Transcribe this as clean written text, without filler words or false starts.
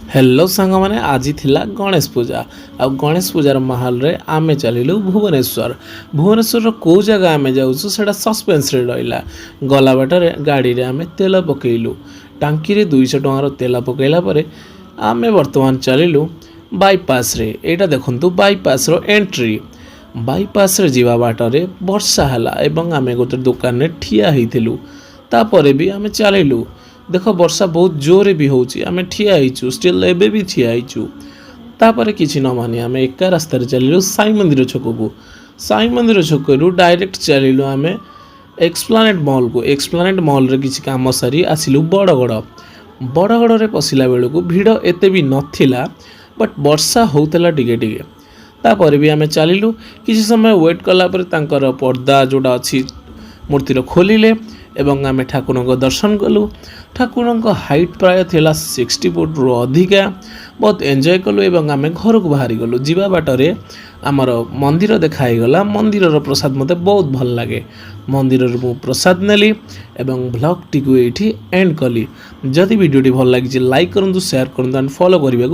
Hello सांग मैंने आज थिला गणेश पूजा आ गणेश पूजार माहौल रे आमे चलिलु भुवनेश्वर। भुवनेश्वर को जगह आमे जाऊँ सेटा सस्पेंस रे रहिला। गला बाटरे गाड़ी रे आमे तेल पकेइलु। टांकी रे 200 टंकार तेल पकेइला परे आमे वर्तमान चलिलु बाईपास रे। एटा देखंतु बाईपास रो एंट्री। बाईपास रे जीवा बाटरे वर्षा हला एवं आमे गोटे दुकान रे ठिया हेइथिलु। तापरे भी आमे चलिलु। देख वर्षा बहुत जोरे भी होची आमे ठिया हेइचु स्टिल एबे भी ठिया हेइचु। तापरे किछि न मानी आमे एका रास्ता रे चलिलु साई मंदिर छक को। साई मंदिर छक रु डायरेक्ट चलिलु आमे एक्सप्लानेट मॉल को। एक्सप्लानेट मॉल रे किछि काम सारी आसिलु बड़गड़। बड़गड़ रे पसिला बेलु को भीड़ एते भी नथिला बट वर्षा होतला टिके टिके। तापरे भी आमे चलिलु किछि समय वेट कला परे तांकर पर्दा जोडा अछि मूर्तिर खोलिले एवं आमे ठाकुर को दर्शन कलु। ठाकुर को हाइट प्राय थिला 60 फुट रो अधिका। बहुत एंजॉय कलु एवं आमे घर को बाहरी गलु। जीवा बाटरे आमर मंदिर देखाई गला। मंदिर रो प्रसाद मते बहुत भल लागे। मंदिर रो मु प्रसाद नेली एवं ब्लॉग टी को एठी एंड कली। जदि वीडियो टी भल लागि लाइक करंतु शेयर करंतु एंड फॉलो करिबा।